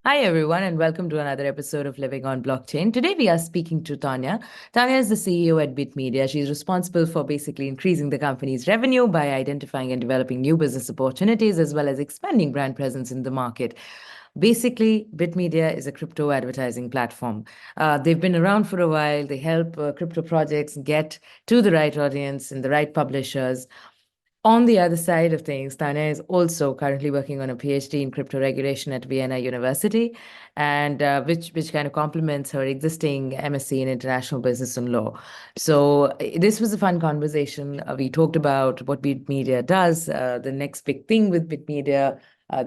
Hi, everyone, and welcome to another episode of Living on Blockchain. Today, we are speaking to Tanya. Tanya is the CEO at Bitmedia. She's responsible for basically increasing the company's revenue by identifying and developing new business opportunities, as well as expanding brand presence in the market. Basically, Bitmedia is a crypto advertising platform. They've been around for a while. They help crypto projects get to the right audience and the right publishers. On the other side of things, Tanya is also currently working on a PhD in crypto regulation at Vienna University, and which kind of complements her existing MSc in international business and law. So this was a fun conversation. We talked about what Bitmedia does, the next big thing with Bitmedia,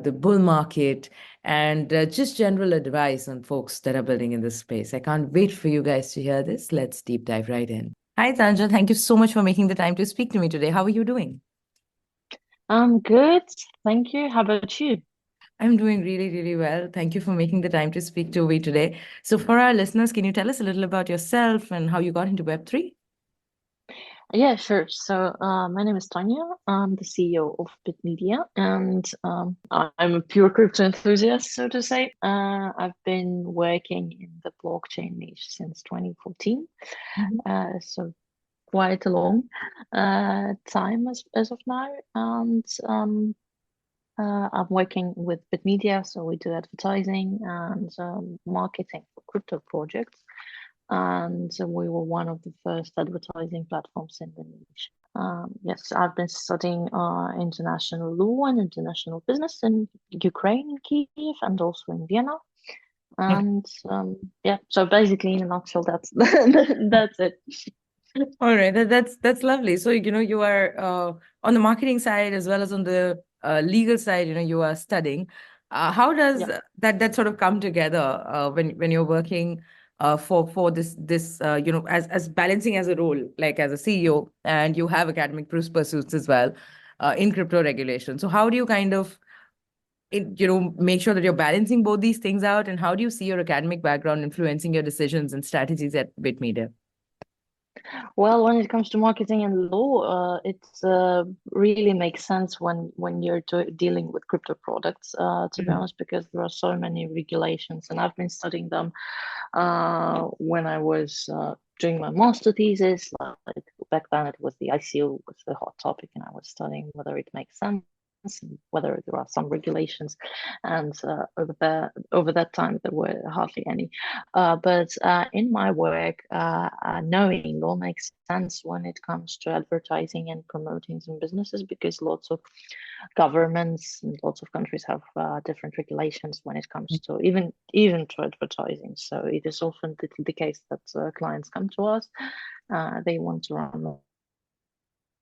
the bull market, and just general advice on folks that are building in this space. I can't wait for you guys to hear this. Let's deep dive right in. Hi, Tanja. Thank you so much for making the time to speak to me today. How are you doing? I'm good. Thank you. How about you? I'm doing really, really well. Thank you for making the time to speak to me today. So, for our listeners, can you tell us a little about yourself and how you got into Web3? Yeah, sure. So, my name is Tanya. I'm the CEO of Bitmedia, and I'm a pure crypto enthusiast, so to say. I've been working in the blockchain niche since 2014, Mhm. so quite a long time as of now. And I'm working with Bitmedia, so we do advertising and marketing for crypto projects. And we were one of the first advertising platforms in the niche. Yes, I've been studying international law and international business in Ukraine, in Kiev, and also in Vienna. And yeah, so basically, in a nutshell, that's that's it. All right, that's lovely. So, you are on the marketing side as well as on the legal side, you are studying. How does Yeah. that sort of come together when you're working for this as balancing as a role, like as a CEO, and you have academic pursuits as well in crypto regulation. So how do you kind of make sure that you're balancing both these things out, and how do you see your academic background influencing your decisions and strategies at Bitmedia? Well, when it comes to marketing and law, it really makes sense when you're dealing with crypto products, to be honest, because there are so many regulations, and I've been studying them when I was doing my master thesis. Like back then, it was the ICO was the hot topic, and I was studying whether it makes sense and whether there are some regulations. And over that time, there were hardly any. But in my work, knowing law makes sense when it comes to advertising and promoting some businesses because lots of governments and lots of countries have different regulations when it comes to even to advertising. So it is often the case that clients come to us, they want to run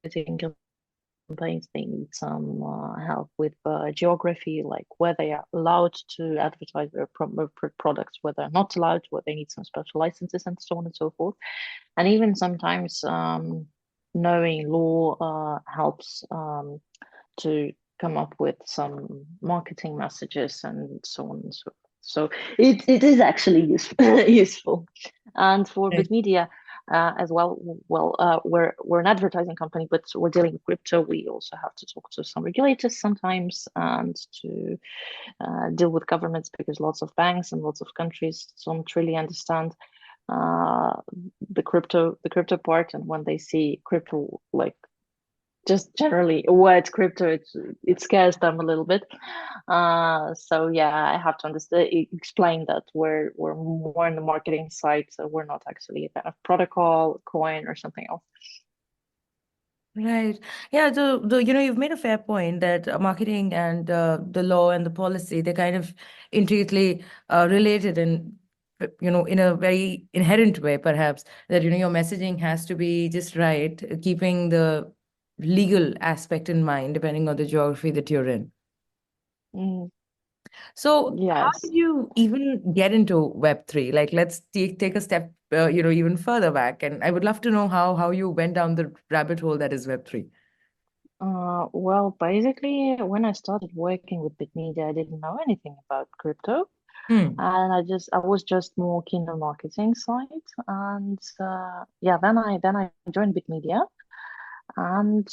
marketing campaigns, they need some help with geography, like where they are allowed to advertise their products, where they're not allowed, where they need some special licenses, and so on and so forth. And even sometimes knowing law helps to come up with some marketing messages and so on and so forth. So it is actually useful. And for Right. Bitmedia as well, we're an advertising company, but we're dealing with crypto. We also have to talk to some regulators sometimes and to deal with governments because lots of banks and lots of countries don't really understand uh, the crypto part, and when they see crypto like just generally what crypto it scares them a little bit. So yeah, I have to understand explain that we're more in the marketing side, so we're not actually a kind of protocol coin or something else. Right. Yeah. So, you've made a fair point that marketing and the law and the policy, they're kind of intricately related and, in a very inherent way, perhaps, that, your messaging has to be just right, keeping the legal aspect in mind, depending on the geography that you're in. Mm, So, how yes. did you even get into Web3? Like, let's take a step, even further back. And I would love to know how you went down the rabbit hole that is Web3. Well, basically, when I started working with Bitmedia, I didn't know anything about crypto, Hmm. and I was just more keen on marketing side. And yeah, then I joined Bitmedia. and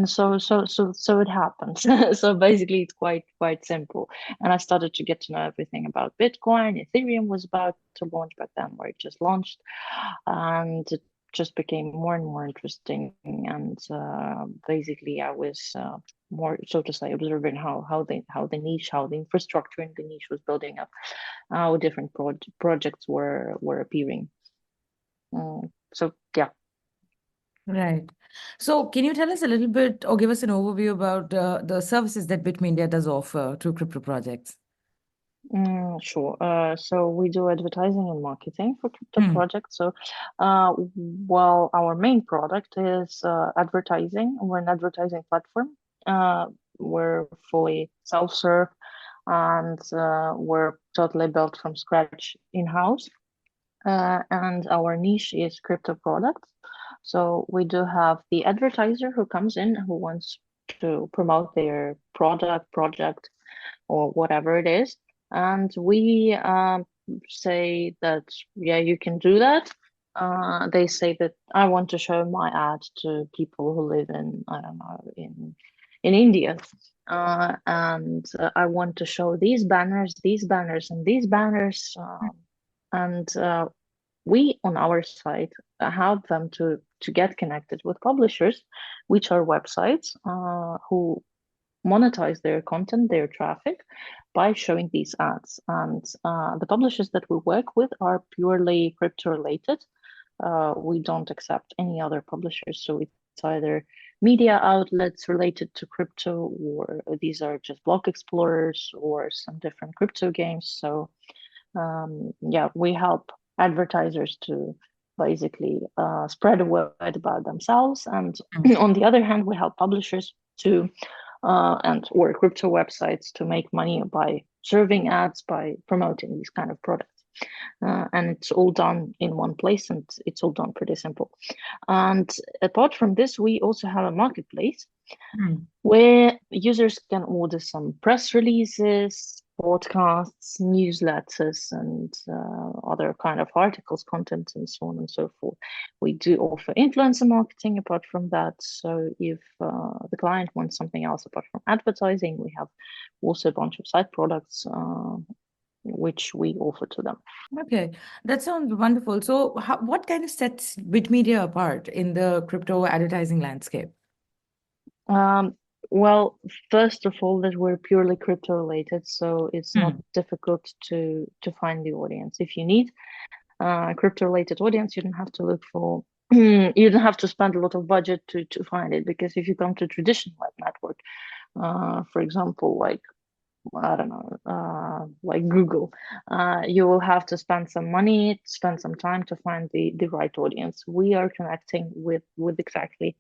so it happens. So basically it's quite simple, and I started to get to know everything about Bitcoin. Ethereum was about to launch back then, where it just launched, and it just became more and more interesting. And basically I was more, so to say, observing how the niche, how the infrastructure in the niche was building up, how different projects were appearing. So yeah. Right. So can you tell us a little bit or give us an overview about the services that Bitmedia does offer to crypto projects? Sure. So we do advertising and marketing for crypto Hmm. projects. So, well, our main product is advertising. We're an advertising platform. We're fully self-serve, and we're totally built from scratch in-house. And our niche is crypto products. So we do have the advertiser who comes in, who wants to promote their product, project, or whatever it is. And we say that, yeah, you can do that. They say that I want to show my ad to people who live in, I don't know, in India. And I want to show these banners, and these banners. And we on our side help them to get connected with publishers, which are websites who monetize their content, their traffic, by showing these ads. And the publishers that we work with are purely crypto related. We don't accept any other publishers. So it's either media outlets related to crypto, or these are just block explorers or some different crypto games. So yeah, we help advertisers to basically spread the word about themselves. And Hmm. on the other hand, we help publishers to and or crypto websites to make money by serving ads, by promoting these kind of products. And it's all done in one place, and it's all done pretty simple. And apart from this, we also have a marketplace Hmm. where users can order some press releases, podcasts, newsletters, and other kind of articles, content, and so on and so forth. We do offer influencer marketing apart from that. So if the client wants something else apart from advertising, we have also a bunch of side products which we offer to them. Okay, that sounds wonderful. So, what kind of sets Bitmedia apart in the crypto advertising landscape? Um, well, first of all, that we're purely crypto related, so it's not Hmm. difficult to find the audience. If you need crypto related audience, you don't have to look for you don't have to spend a lot of budget to find it, because if you come to traditional web network, for example, like I don't know, like Google, you will have to spend some money, spend some time to find the right audience. We are connecting with exactly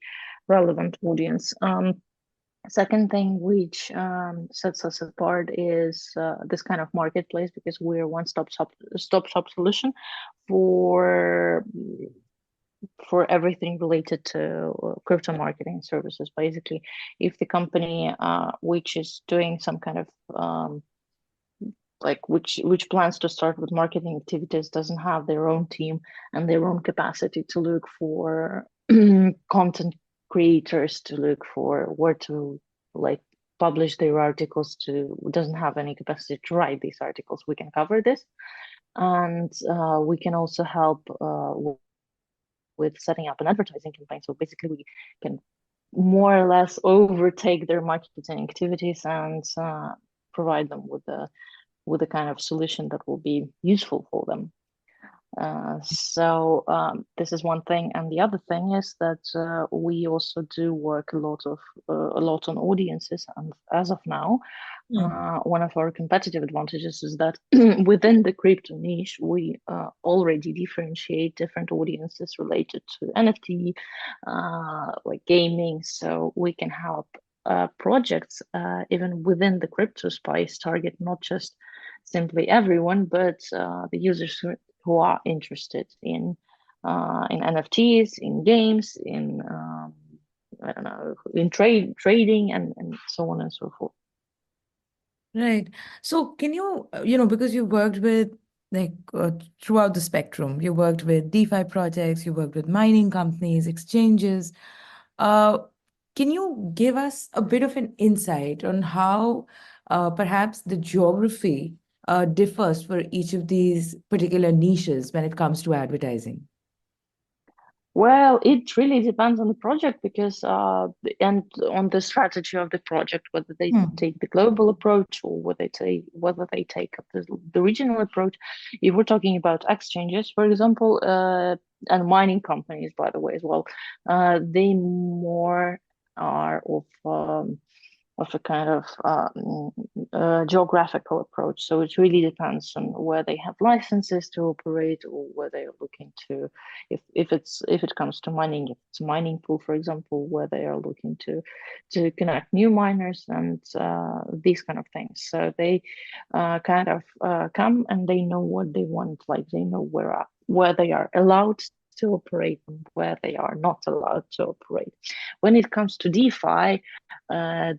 relevant audience. Second thing which sets us apart is this kind of marketplace, because we're one stop shop solution for everything related to crypto marketing services. Basically, if the company which is doing some kind of like which plans to start with marketing activities doesn't have their own team and their own capacity to look for content creators, to look for where to like publish their articles, to doesn't have any capacity to write these articles, we can cover this. And we can also help with setting up an advertising campaign. So basically we can more or less overtake their marketing activities and provide them with a kind of solution that will be useful for them. So this is one thing, and the other thing is that we also do work a lot on audiences. And as of now, Hmm. one of our competitive advantages is that within the crypto niche, we already differentiate different audiences related to NFT, like gaming. So we can help projects even within the crypto space target not just simply everyone, but the users who are interested in NFTs, in games, in I don't know, in trading, and so on and so forth. Right. So, can you, because you worked with like throughout the spectrum, you worked with DeFi projects, you worked with mining companies, exchanges. Uh, can you give us a bit of an insight on how perhaps the geography differs for each of these particular niches when it comes to advertising? Well, it really depends on the project because and on the strategy of the project, whether they Hmm. take the global approach or whether they take up the regional approach. If we're talking about exchanges, for example, and mining companies, by the way, as well, they more are of a kind of geographical approach. So it really depends on where they have licenses to operate or where they are looking to, if it comes to mining, if it's a mining pool, for example, where they are looking to connect new miners and these kind of things. So they kind of come and they know what they want, like they know where they are allowed to operate and where they are not allowed to operate. When it comes to DeFi,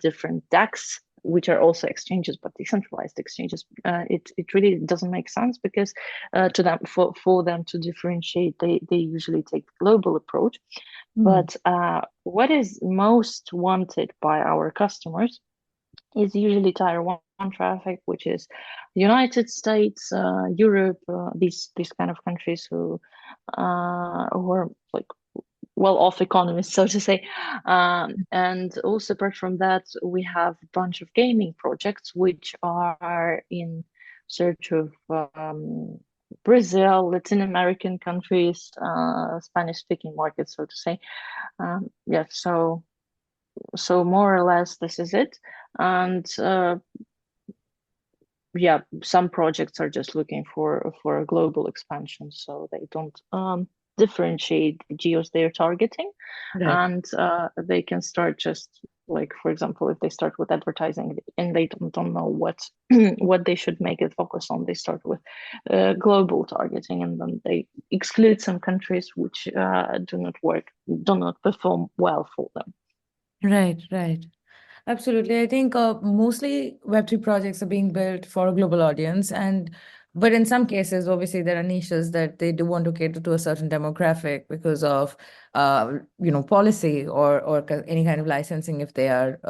different DACs, which are also exchanges but decentralized exchanges, it really doesn't make sense because to them for them to differentiate, they usually take the global approach. Hmm. But what is most wanted by our customers is usually tier one traffic, which is the United States, Europe, these kind of countries who are like well-off economists, so to say. And also apart from that, we have a bunch of gaming projects which are in search of Brazil, Latin American countries, Spanish-speaking markets, so to say. Yeah, so more or less this is it. And yeah, some projects are just looking for a global expansion, so they don't differentiate the geos they're targeting, Right. and they can start just like, for example, if they start with advertising and they don't know what what they should make it focus on, they start with global targeting, and then they exclude some countries which do not perform well for them. Right, right. Absolutely. I think mostly Web3 projects are being built for a global audience. But in some cases, obviously, there are niches that they do want to cater to a certain demographic because of, policy or any kind of licensing if they are,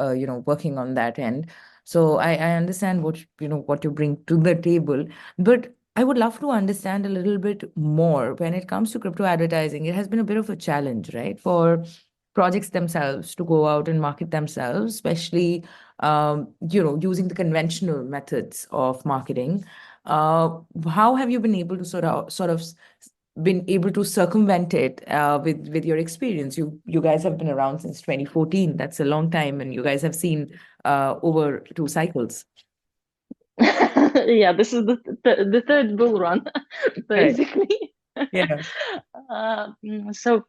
working on that end. So I understand what you bring to the table. But I would love to understand a little bit more when it comes to crypto advertising. It has been a bit of a challenge, right, for projects themselves to go out and market themselves, especially using the conventional methods of marketing. How have you been able to sort of been able to circumvent it with your experience? You guys have been around since 2014. That's a long time, and you guys have seen over two cycles. Yeah, this is the third bull run, Right. basically. Yeah. So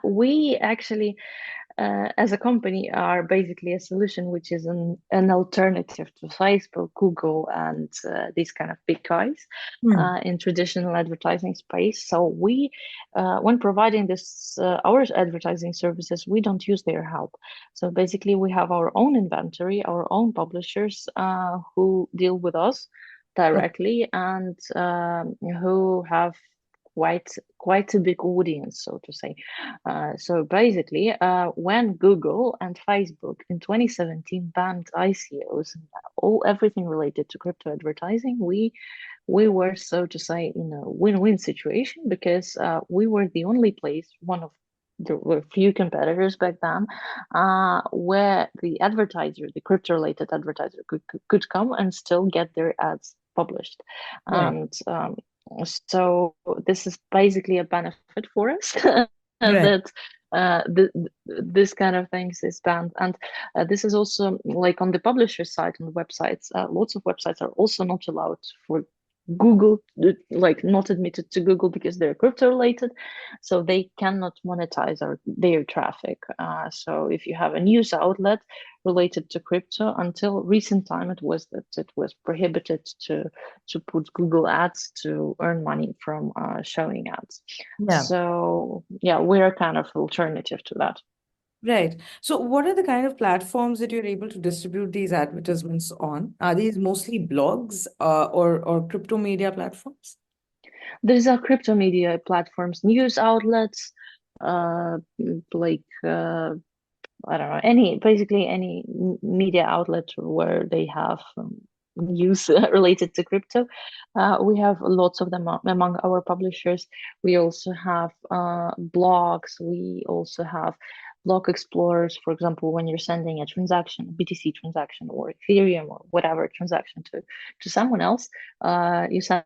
we actually as a company are basically a solution which is an alternative to Facebook, Google, and these kind of big guys Hmm. in traditional advertising space. So we, when providing this our advertising services, we don't use their help. So basically, we have our own inventory, our own publishers who deal with us Okay. directly and who have quite a big audience, so to say. So basically, when Google and Facebook in 2017 banned ICOs and everything related to crypto advertising, we were, so to say, in a win-win situation because we were the only place, one of there were few competitors back then, where the advertiser, the crypto-related advertiser, could come and still get their ads published, Right. and so this is basically a benefit for us Right. that this kind of things is banned. And this is also like on the publisher side on the websites. Lots of websites are also not allowed for Google, like not admitted to Google because they're crypto related, so they cannot monetize their traffic. So if you have a news outlet related to crypto, until recent time it was prohibited to put Google ads to earn money from showing ads. Yeah. So yeah, we're kind of alternative to that. Right. So, what are the kind of platforms that you're able to distribute these advertisements on? Are these mostly blogs or crypto media platforms? These are crypto media platforms, news outlets, like I don't know, basically any media outlet where they have news related to crypto. We have lots of them among our publishers. We also have blogs. We also have block explorers. For example, when you're sending a transaction, a BTC transaction or Ethereum or whatever transaction to someone else, you send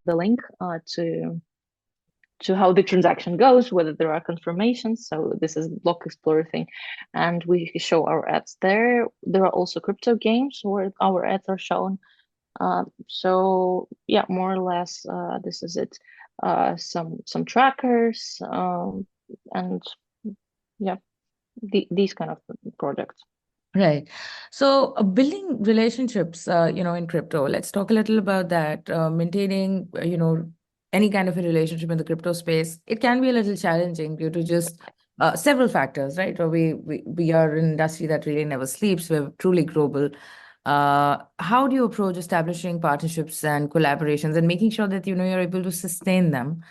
the link to how the transaction goes, whether there are confirmations. So this is block explorer thing, and we show our ads there. There are also crypto games where our ads are shown. So yeah, more or less, this is it. Some trackers, and yeah, these kind of projects. Right. So, building relationships, in crypto, let's talk a little about that. Maintaining, any kind of a relationship in the crypto space, it can be a little challenging due to just several factors, right? Or we are an industry that really never sleeps. We're truly global. How do you approach establishing partnerships and collaborations and making sure that, you're able to sustain them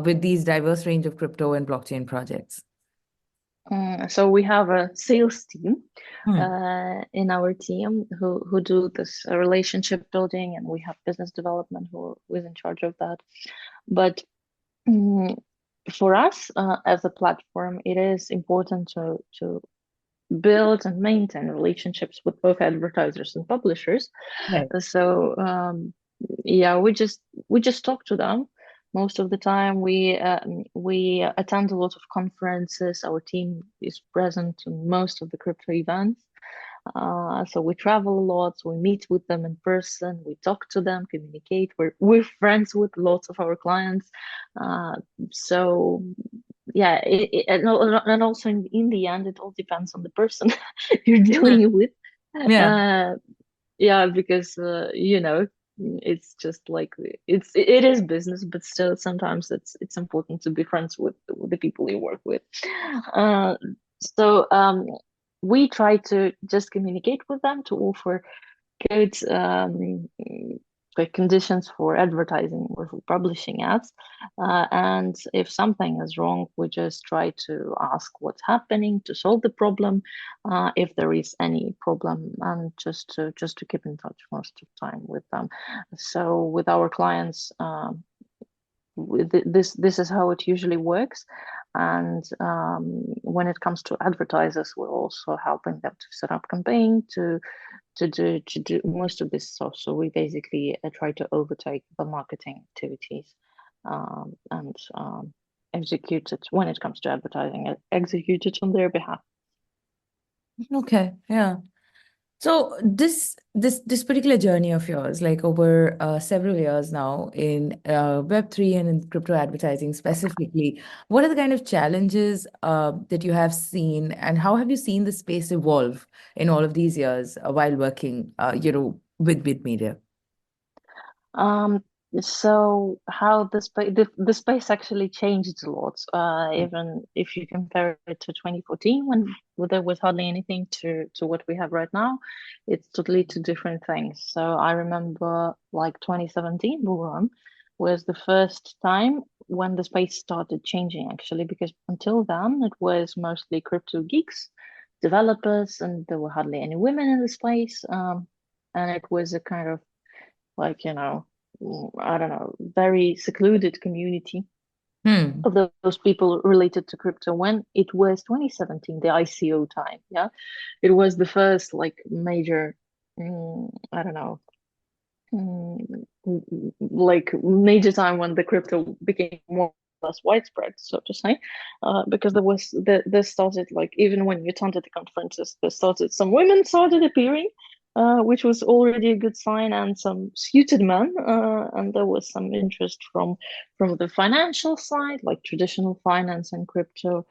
with these diverse range of crypto and blockchain projects? So we have a sales team Hmm. in our team who do this relationship building, and we have business development who is in charge of that. But mm, for us as a platform, it is important to build and maintain relationships with both advertisers and publishers. Right. So yeah, we just talk to them most of the time. We attend a lot of conferences. Our team is present in most of the crypto events. So we travel a lot. So we meet with them in person. We talk to them, communicate. We're friends with lots of our clients. Uh, so yeah, and also in the end, it all depends on the person you're Hmm. dealing with. Yeah. Uh, yeah, because it's just like it is business, but still sometimes it's important to be friends with the people you work with. uh, so we try to just communicate with them to offer good like conditions for advertising or for publishing ads. And if something is wrong, we just try to ask what's happening to solve the problem, if there is any problem, and just to keep in touch most of the time with them. So with our clients, this is how it usually works. And when it comes to advertisers, we're also helping them to set up campaign to do most of this stuff. So we basically try to overtake the marketing activities, and execute it when it comes to advertising, execute it on their behalf. Okay. Yeah. So this particular journey of yours, like over several years now in Web3 and in crypto advertising specifically, what are the kind of challenges that you have seen, and how have you seen the space evolve in all of these years while working, with Bitmedia? Um, so how the space actually changed a lot. Even if you compare it to 2014, when there was hardly anything to what we have right now, it's totally two different things. So I remember like 2017, Buran was the first time when the space started changing actually, because until then it was mostly crypto geeks, developers, and there were hardly any women in the space. And it was a kind of like, I don't know, very secluded community Hmm. of those people related to crypto when it was 2017, the ICO time. Yeah, it was the first like major, I don't know, like major time when the crypto became more or less widespread, so to say, because there started, like, even when you attended the conferences, some women started appearing, which was already a good sign, and some suited men, and there was some interest from the financial side, like traditional finance and crypto.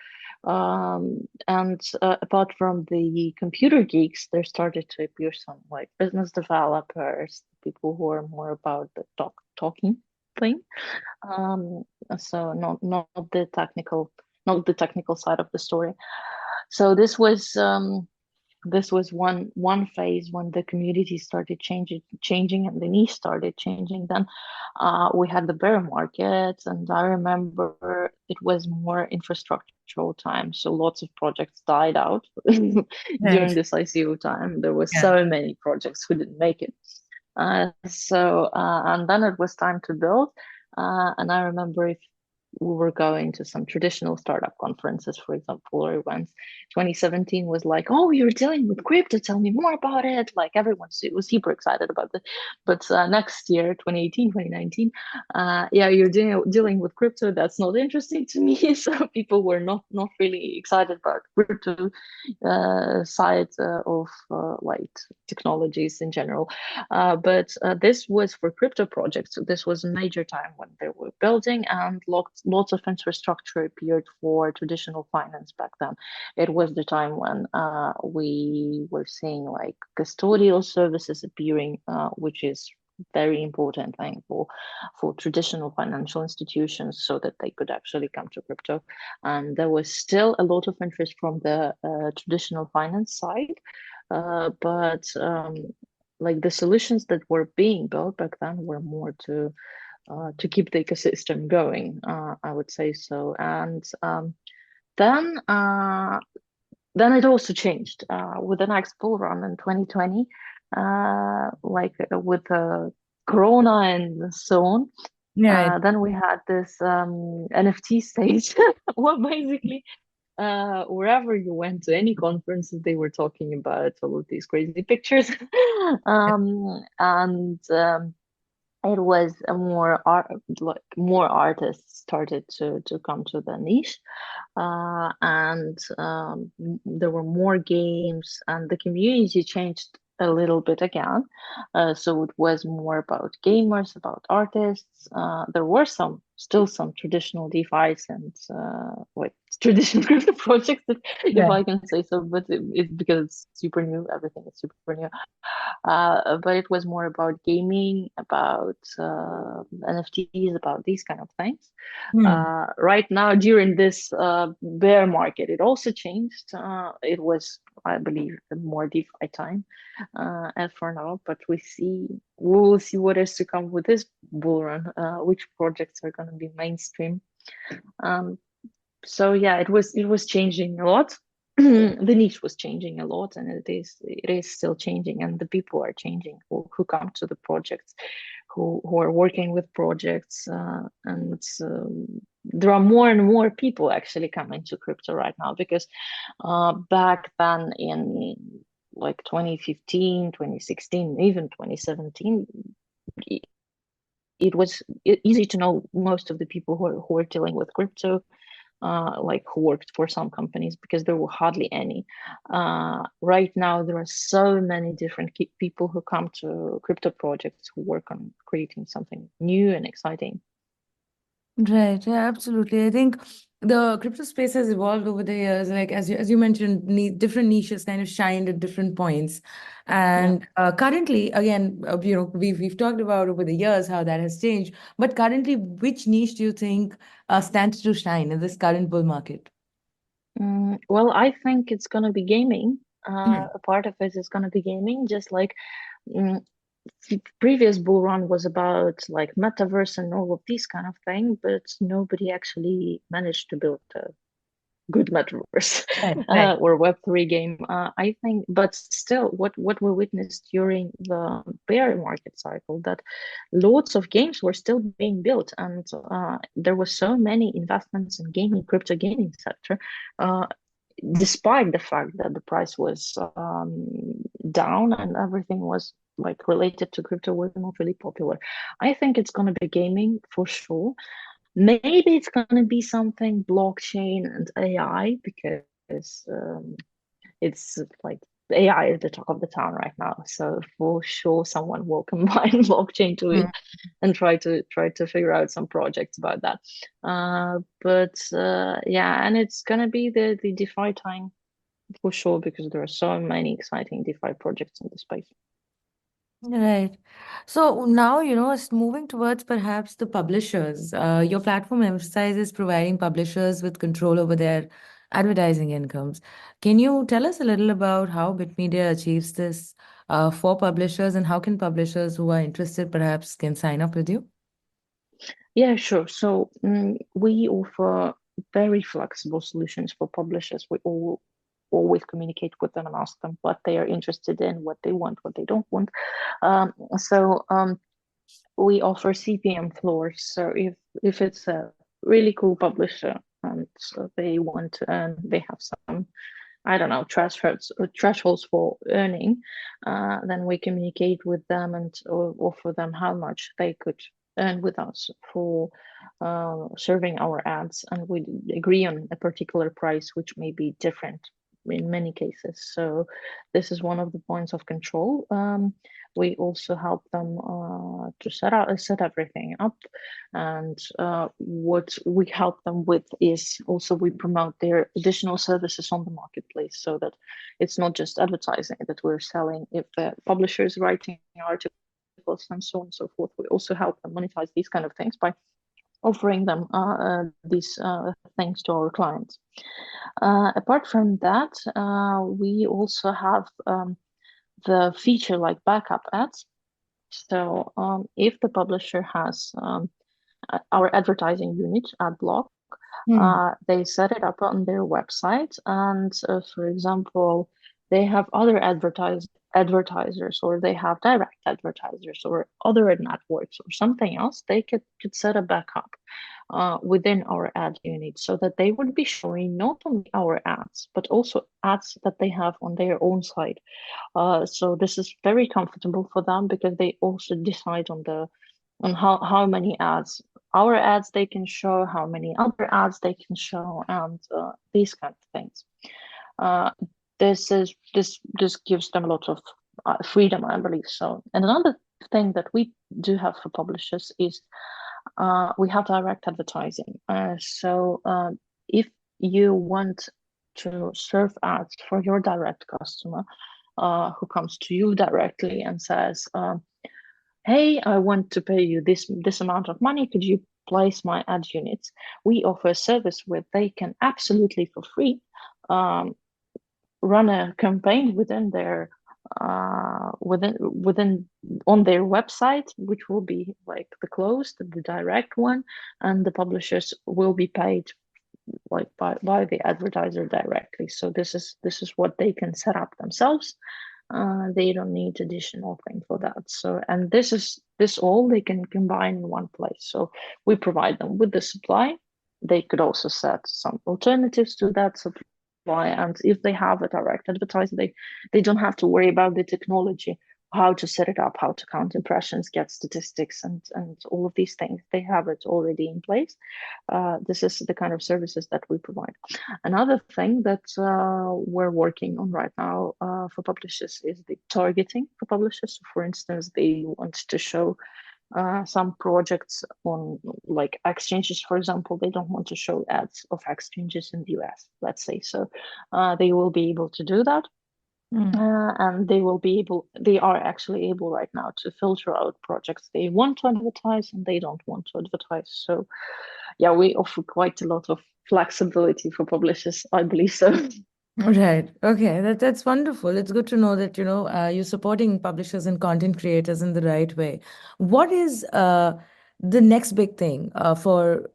And apart from the computer geeks, there started to appear some like business developers, people who are more about the talking thing. Um, so not the technical side of the story. So this was this was one phase when the community started changing and the niche started changing. Then we had the bear market, and I remember it was more infrastructural time, so lots of projects died out during Right. this ICO time. There were Yeah. so many projects who didn't make it. And then it was time to build. And I remember if we were going to some traditional startup conferences, for example, or events. 2017 was like, oh, you're dealing with crypto. Tell me more about it. Like everyone was super excited about it. But next year, 2018, 2019, yeah, you're dealing with crypto. That's not interesting to me. So people were not really excited about crypto side of like technologies in general. But this was for crypto projects. So this was a major time when they were building, and lots of infrastructure appeared for traditional finance back then. It was the time when we were seeing like custodial services appearing, which is very important thing for traditional financial institutions so that they could actually come to crypto. And there was still a lot of interest from the traditional finance side, but like the solutions that were being built back then were more to keep the ecosystem going, I would say so. And then then it also changed with the next bull run in 2020, with Corona and so on. Right. Then we had this NFT stage, well, basically wherever you went to any conferences, they were talking about all of these crazy pictures. And it was a more art, like more artists started to come to the niche, and there were more games, and the community changed a little bit again. So it was more about gamers, about artists. There were still some traditional DeFi's and like traditional crypto projects, if Yeah. I can say so, but it's because it's super new. Everything is super new. But it was more about gaming, about NFTs, about these kind of things. Hmm. Right now, during this bear market, it also changed. It was, I believe, a more DeFi time as for now, but we will see what is to come with this bull run, which projects are going to be mainstream. Um, so yeah, it was changing a lot. The niche was changing a lot, and it is still changing, and the people are changing who come to the projects, who are working with projects, and there are more and more people actually coming to crypto right now, because back then in like 2015, 2016, even 2017, it was easy to know most of the people who are dealing with crypto, like who worked for some companies, because there were hardly any. Right now, there are so many different people who come to crypto projects who work on creating something new and exciting. Right, yeah, absolutely. I think the crypto space has evolved over the years. Like as you mentioned, different niches kind of shined at different points. Yeah. And currently, again, we've talked about over the years how that has changed. But currently, which niche do you think stands to shine in this current bull market? Well, I think it's going to be gaming. Hmm. A part of it is going to be gaming, just like mm, the previous bull run was about like metaverse and all of these kind of thing, but nobody actually managed to build a good metaverse Right, right. or Web3 game. I think, but still, what we witnessed during the bear market cycle, that lots of games were still being built, and there were so many investments in gaming, crypto gaming sector. Uh, Despite the fact that the price was down and everything was like related to crypto was not really popular. I think it's going to be gaming for sure. Maybe it's going to be something blockchain and AI, because it's like AI is the talk of the town right now. So for sure, someone will combine blockchain to it and try to figure out some projects about that. But yeah, and it's gonna be the DeFi time for sure, because there are so many exciting DeFi projects in the space. Right. So now, it's moving towards perhaps the publishers. Your platform emphasizes providing publishers with control over their advertising incomes. Can you tell us a little about how Bitmedia achieves this for publishers, and how can publishers who are interested perhaps can sign up with you? Yeah, sure. So we offer very flexible solutions for publishers. We always communicate with them and ask them what they are interested in, what they want, what they don't want. So we offer CPM floors. So if it's a really cool publisher and so they want to earn, they have some, I don't know, thresholds for earning, then we communicate with them and offer them how much they could earn with us for serving our ads, and we agree on a particular price, which may be different in many cases. So this is one of the points of control. We also help them to set everything up, and what we help them with is also we promote their additional services on the marketplace, so that it's not just advertising that we're selling. If the publisher is writing articles and so on and so forth, we also help them monetize these kind of things by offering them these things to our clients. Apart from that, we also have the feature like backup ads. So if the publisher has our advertising unit, ad block, they set it up on their website, and for example, they have other advertisers, or they have direct advertisers, or other networks, or something else. They could set a backup within our ad unit, so that they would be showing not only our ads, but also ads that they have on their own site. So this is very comfortable for them, because they also decide on how many ads, our ads they can show, how many other ads they can show, and these kind of things. This gives them a lot of freedom, I believe so. And another thing that we do have for publishers is we have direct advertising. So if you want to serve ads for your direct customer, who comes to you directly and says, hey, I want to pay you this amount of money, could you place my ad units? We offer a service where they can absolutely for free run a campaign within their within on their website, which will be like the closed, the direct one, and the publishers will be paid like by the advertiser directly. So this is what they can set up themselves. They don't need additional thing for that. So, and this all they can combine in one place. So we provide them with the supply. They could also set some alternatives to that supply. And if they have a direct advertiser, they don't have to worry about the technology, how to set it up, how to count impressions, get statistics, and all of these things. They have it already in place. This is the kind of services that we provide. Another thing that we're working on right now for publishers is the targeting for publishers. So for instance, they want to show some projects on like exchanges, for example. They don't want to show ads of exchanges in the US, let's say. So they will be able to do that. And they are actually able right now to filter out projects they want to advertise and they don't want to advertise. So yeah, we offer quite a lot of flexibility for publishers, I believe so. Right. Okay. That's wonderful. It's good to know that, you're supporting publishers and content creators in the right way. What is the next big thing for,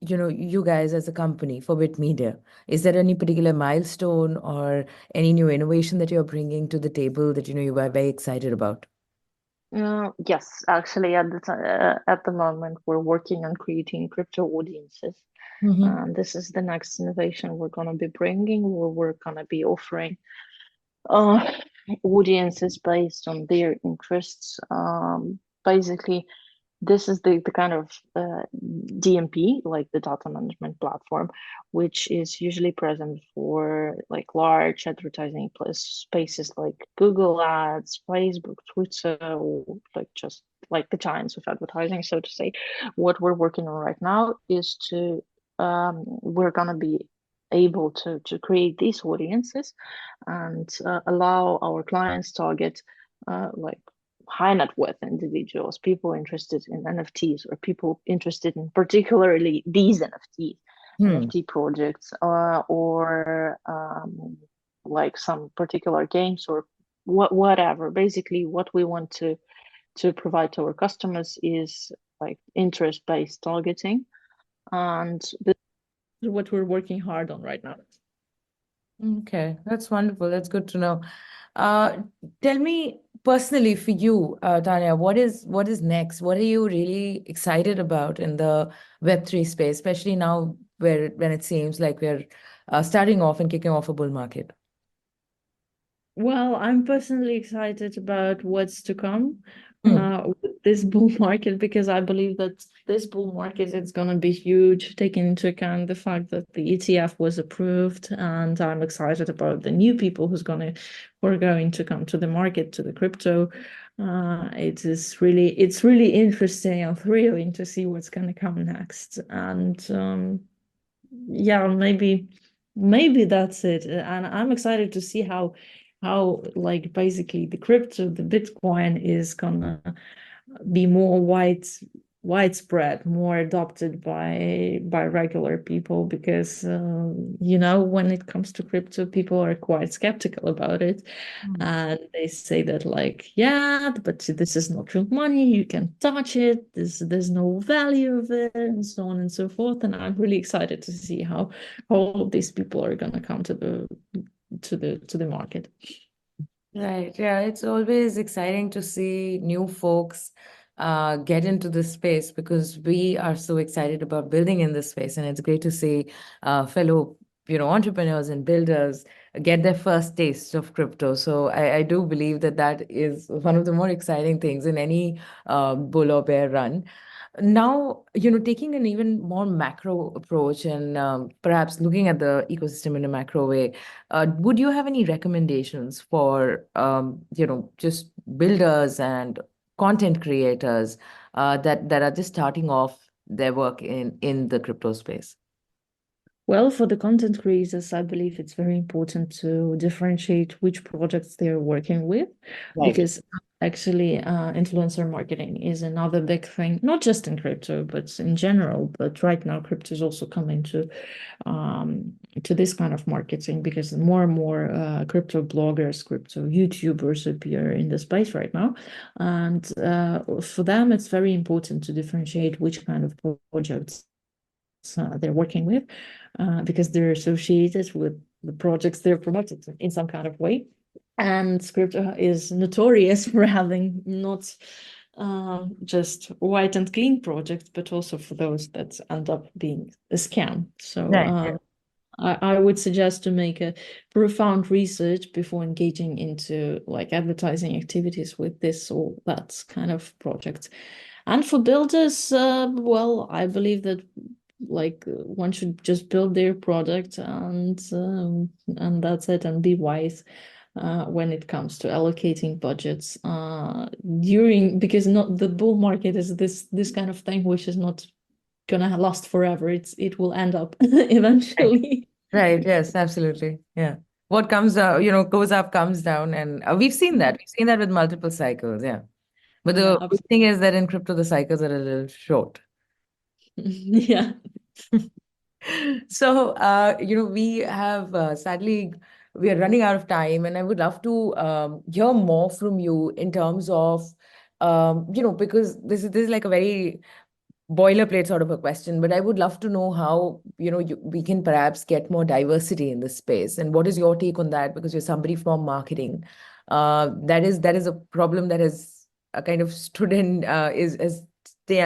you guys as a company for Bitmedia? Is there any particular milestone or any new innovation that you're bringing to the table that, you are very excited about? Yes, actually, at the moment, we're working on creating crypto audiences. Mm-hmm. And this is the next innovation we're going to be bringing, where we're going to be offering uh, audiences based on their interests. Basically, this is the kind of DMP, like the data management platform, which is usually present for like large advertising spaces like Google Ads, Facebook, Twitter, or like just like the giants of advertising, so to say. What we're working on right now is to we're gonna be able to create these audiences and allow our clients target like high net worth individuals, people interested in NFTs, or people interested in particularly these NFTs. Hmm. NFT projects, or like some particular games or whatever. Basically, what we want to provide to our customers is like interest-based targeting, and this is what we're working hard on right now. Okay, that's wonderful. That's good to know. Uh, Tell me personally for you, Tanya, what is next? What are you really excited about in the Web3 space, especially now where when it seems like we're starting off and kicking off a bull market? Well, I'm personally excited about what's to come Hmm. with this bull market, because I believe that this bull market is going to be huge, taking into account the fact that the ETF was approved, and I'm excited about the new people who are going to come to the market, to the crypto. It's really interesting and thrilling to see what's going to come next, and yeah, maybe that's it. And I'm excited to see how like basically the crypto, the Bitcoin is gonna be more widespread, more adopted by regular people, because when it comes to crypto, people are quite skeptical about it, Hmm. and they say that, like, yeah, but this is not real money, you can touch it, there's no value of it, and so on and so forth. And I'm really excited to see how all of these people are going to come to the market. Right. Yeah, it's always exciting to see new folks get into this space because we are so excited about building in this space, and it's great to see fellow, entrepreneurs and builders get their first taste of crypto. So I do believe that that is one of the more exciting things in any bull or bear run. Now, taking an even more macro approach and perhaps looking at the ecosystem in a macro way, would you have any recommendations for, just builders and content creators that are just starting off their work in the crypto space? Well, for the content creators, I believe it's very important to differentiate which projects they're working with, Right. because actually, influencer marketing is another big thing, not just in crypto, but in general. But right now, crypto is also coming to this kind of marketing, because more and more crypto bloggers, crypto YouTubers appear in the space right now, and for them, it's very important to differentiate which kind of projects they're working with, because they're associated with the projects they're promoting in some kind of way. And crypto is notorious for having not just white and clean projects, but also for those that end up being a scam. So Right. Yeah. I would suggest to make a profound research before engaging into like advertising activities with this or that kind of project. And for builders, well, I believe that like one should just build their product, and that's it, and be wise when it comes to allocating budgets during, because not the bull market is this kind of thing which is not gonna last forever. It will end up Right. eventually. Right. Yes, absolutely. Yeah. What comes out, goes up, comes down. And we've seen that. We've seen that with multiple cycles. Yeah. But Yeah, the good absolutely. thing is that in crypto, the cycles are a little short. Yeah. So, we have sadly, we are running out of time, and I would love to hear more from you in terms of, because this is like a very boilerplate sort of a question, but I would love to know how, we can perhaps get more diversity in this space. And what is your take on that? Because you're somebody from marketing. That is a problem that has kind of stood in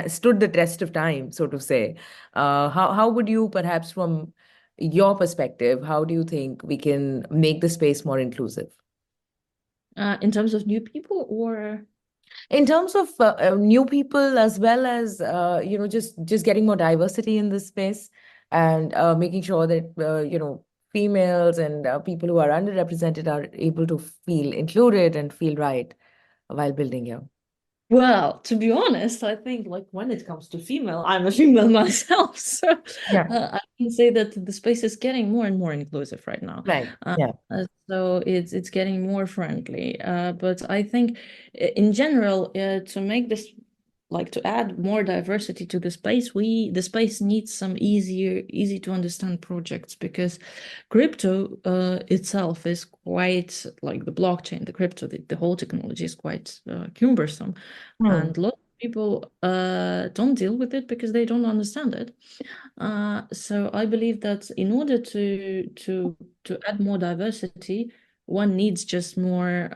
stood the test of time, so to say. How would you perhaps from your perspective, how do you think we can make the space more inclusive? In terms of new people, or In terms of new people, as well as just getting more diversity in this space, and making sure that females and people who are underrepresented are able to feel included and feel right while building here. well, to be honest, I think like when it comes to female, I'm a female myself, so Yeah. I can say that the space is getting more and more inclusive right now. Right. Uh, Yeah. so it's getting more friendly. But I think in general, to make this like to add more diversity to the space, the space needs some easy to understand projects, because crypto itself is quite, like the blockchain, the crypto, the whole technology is quite cumbersome, Hmm. and a lot of people don't deal with it because they don't understand it. So I believe that in order to add more diversity, one needs just more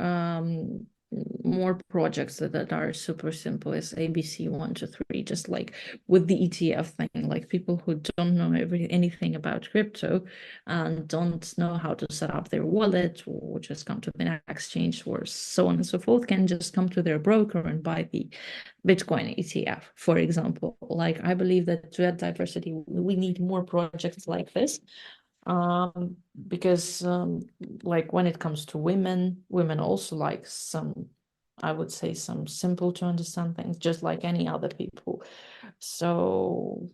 projects that are super simple as ABC 1 2 3, just like with the ETF thing, like people who don't know anything about crypto and don't know how to set up their wallet or just come to the exchange or so on and so forth, can just come to their broker and buy the Bitcoin ETF, for example. Like, I believe that to add diversity, we need more projects like this. Because like when it comes to women also like some, I would say, some simple to understand things, just like any other people. So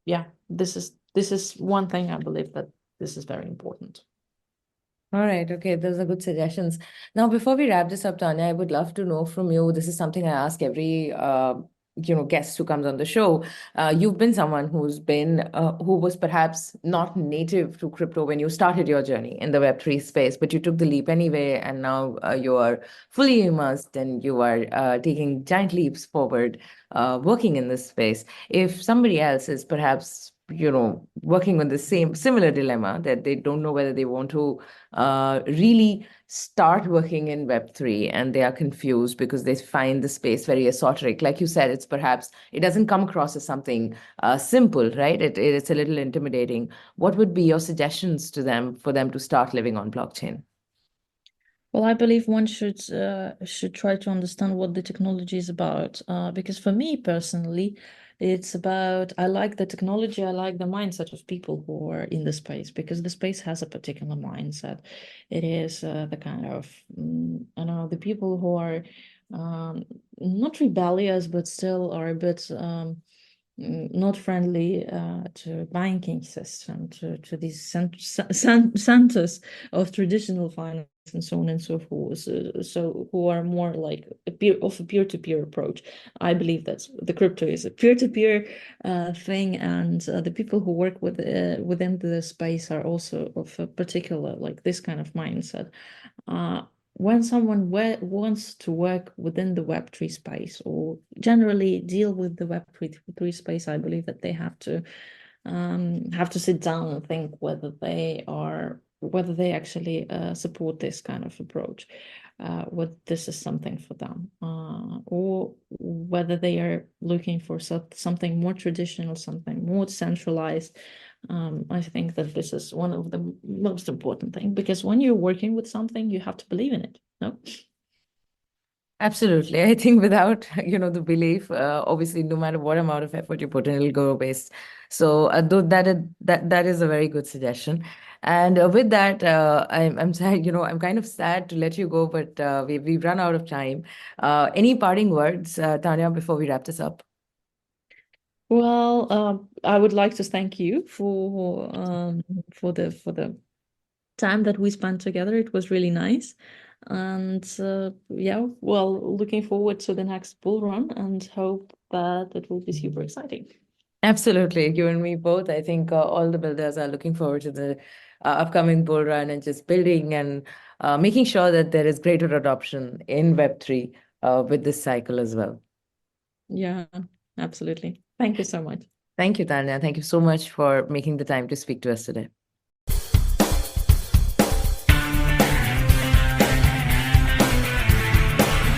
yeah, this is one thing I believe that this is very important. All right. Okay. Those are good suggestions. Now, before we wrap this up, Tanya, I would love to know from you. This is something I ask every, guest who comes on the show. You've been someone who was perhaps not native to crypto when you started your journey in the Web3 space, but you took the leap anyway, and now you are fully immersed and you are taking giant leaps forward, working in this space. If somebody else is perhaps, working on the similar dilemma that they don't know whether they want to really start working in Web3 and they are confused because they find the space very esoteric. Like you said, it doesn't come across as something simple, right? It's a little intimidating. What would be your suggestions to them for them to start living on blockchain? Well, I believe one should try to understand what the technology is about. Because for me personally, it's about, I like the technology, I like the mindset of people who are in the space, because the space has a particular mindset. It is the kind of, I don't know, the people who are um, not rebellious, but still are a bit not friendly to banking system, to these centers of traditional finance and so on and so forth. So who are more like a peer-to-peer approach. I believe that the crypto is a peer-to-peer thing, and the people who work within the space are also of a particular, like, this kind of mindset. When someone wants to work within the Web3 space, or generally deal with the Web3 space, I believe that they have to sit down and think whether they actually support this kind of approach, whether this is something for them, or whether they are looking for something more traditional, something more centralized. I think that this is one of the most important things, because when you're working with something, you have to believe in it. No? Absolutely. I think without, the belief, obviously, no matter what amount of effort you put in, it'll go waste. So, though that is a very good suggestion. And with that, I'm sad, I'm kind of sad to let you go, but we've run out of time. Any parting words, Tanya, before we wrap this up? Well, I would like to thank you for the time that we spent together. It was really nice. And yeah, well, looking forward to the next bull run and hope that it will be super exciting. Absolutely. You and me both. I think all the builders are looking forward to the upcoming bull run and just building and making sure that there is greater adoption in Web3 with this cycle as well. Yeah, absolutely. Thank you so much. Thank you, Tanya. Thank you so much for making the time to speak to us today.